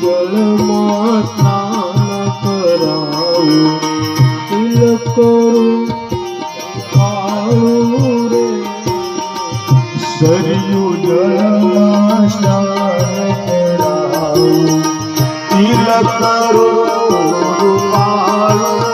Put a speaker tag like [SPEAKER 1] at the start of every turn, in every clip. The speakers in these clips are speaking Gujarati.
[SPEAKER 1] જળમાં સ્નાન કરાવું તિલક કરું કાળું રે સરયુ જળમાં સ્નાન કરાવું તિલક કરું કાળું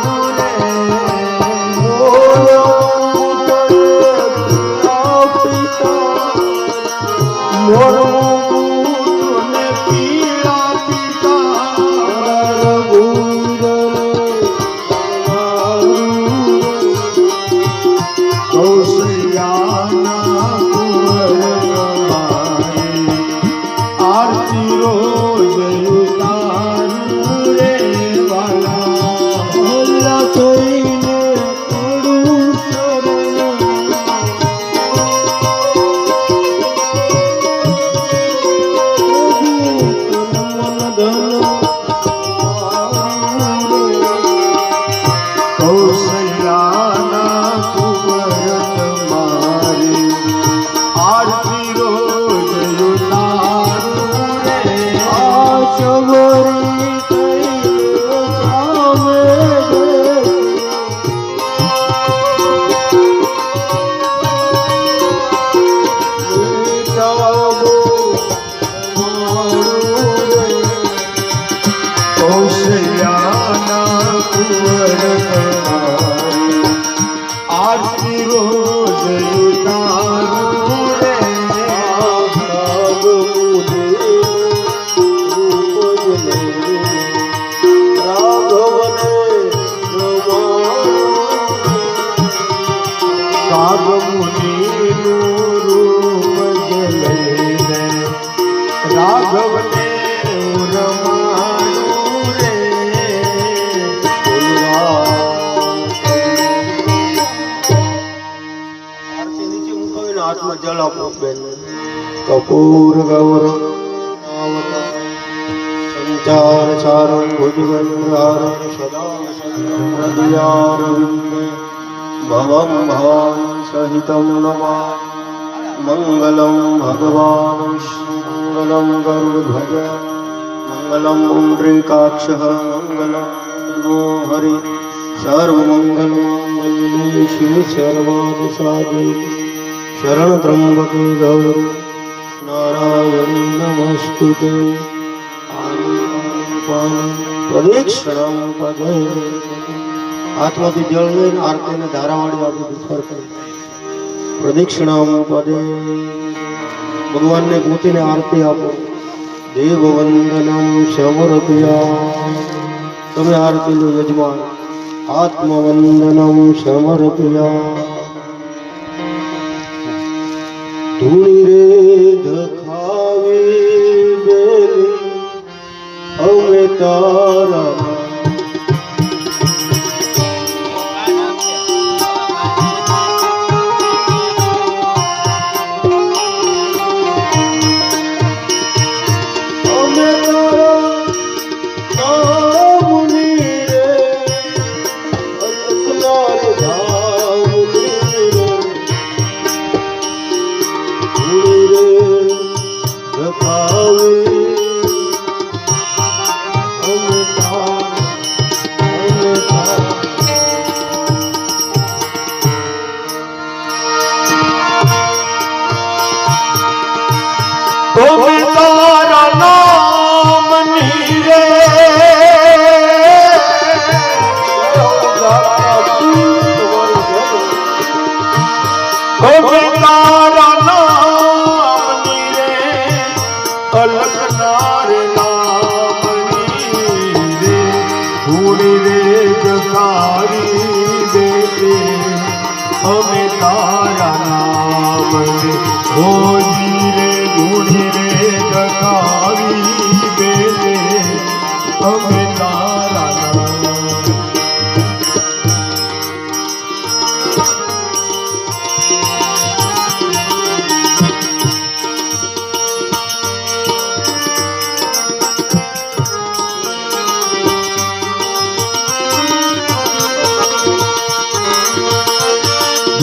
[SPEAKER 2] कपूर गौरम संचार चारम भुजगंधारम सदा भवम भवान सहितम नमा मंगलम भगवान विष्णु मंगलम गरुड़ध्वज मंगलम पुंडरीकाक्ष मंगलम हरि सर्वमंगल मंगले शिव सर्वादि साधिके शरण त्र्यंबके गौरी नारायण नमस्तुते प्रदक्षिणं पदे हाथमांथी जल लईने आरतीने धारावाड़ी आपी दुखर करी प्रदक्षिणं पदे भगवानने पोतीने आरती आपो देववंदनं समर्पया तमे आरतीनो यजमान आत्मवंदनं समर्पया धूणी रे धखावे बेली अमे तारा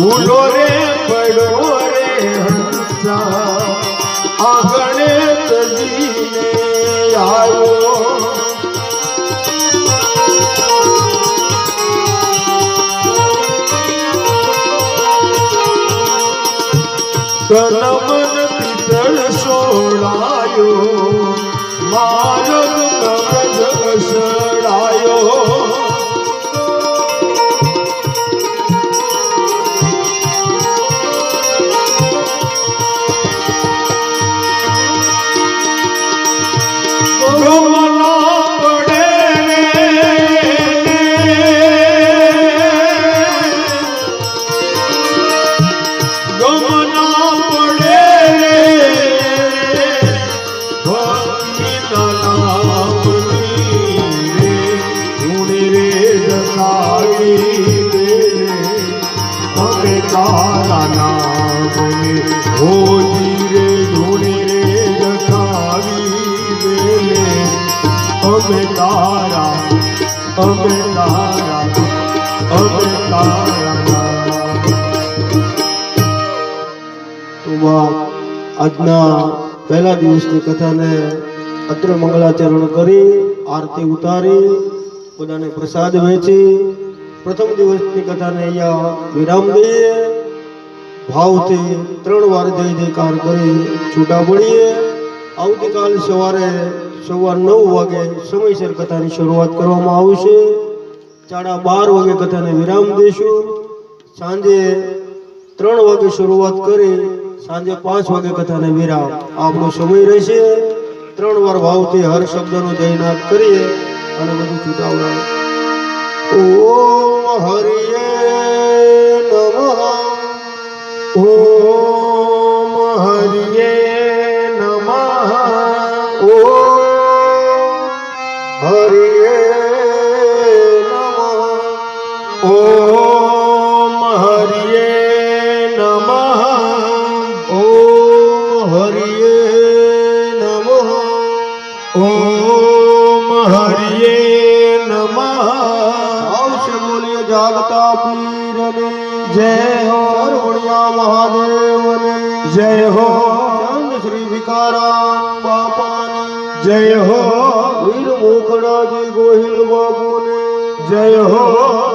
[SPEAKER 1] ભૂલો રે પડો રે હંસા આ ગણેશજીને આવ્યો રણછોડાયો માર્ગ કમજ સડાયો તારા નામને હોજી રે ધૂણી રે જખાવી બેલે અમે તારા
[SPEAKER 2] તો બાપ આજના પહેલા દિવસની કથાને અત્રે મંગલાચરણ કરી આરતી ઉતારી બધાને પ્રસાદ વહેંચી પ્રથમ દિવસની કથાને અહીંયા વિરામ દઈએ ભાવથી 3 વાર જય જયકાર કરી છૂટા પડીએ આવતીકાલ સવારે 9:15 વાગે સમયસર કથાની શરૂઆત કરવામાં આવશે 12:30 વાગે કથાને વિરામ દઈશું સાંજે 3 વાગે શરૂઆત કરી સાંજે 5 વાગે કથાને વિરામ આપણો સમય રહેશે 3 વાર ભાવથી હર શબ્દનો જયનાદ કરીએ અને બધું છૂટાવડાવે ઓમ હરિયે નમઃ
[SPEAKER 1] ઓમ હરિયે નમઃ
[SPEAKER 2] ઓમ હરિયે નમઃ
[SPEAKER 1] ઓમ હરિયે નમઃ
[SPEAKER 2] ઓમ હરિયે નમઃ
[SPEAKER 1] ઓમ હરિયે નમઃ
[SPEAKER 2] આવશે બોલીએ જાગતા પીરને
[SPEAKER 1] જય હો
[SPEAKER 2] સરવણિયા મહાદેવને
[SPEAKER 1] જય હો
[SPEAKER 2] ચંદ શ્રી ભિખારામ બાપાની
[SPEAKER 1] જય હો
[SPEAKER 2] વીર મોખડાજી ગોહિલ બાબુને
[SPEAKER 1] જય હો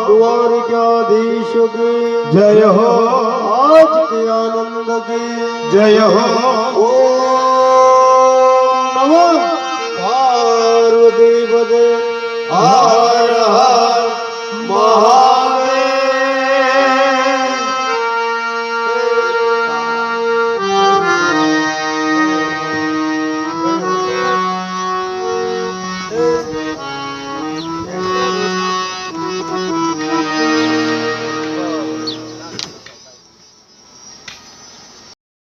[SPEAKER 2] દ્વારિકાધીશ की
[SPEAKER 1] જય હો
[SPEAKER 2] आज के आनंद की
[SPEAKER 1] જય હો
[SPEAKER 2] ओम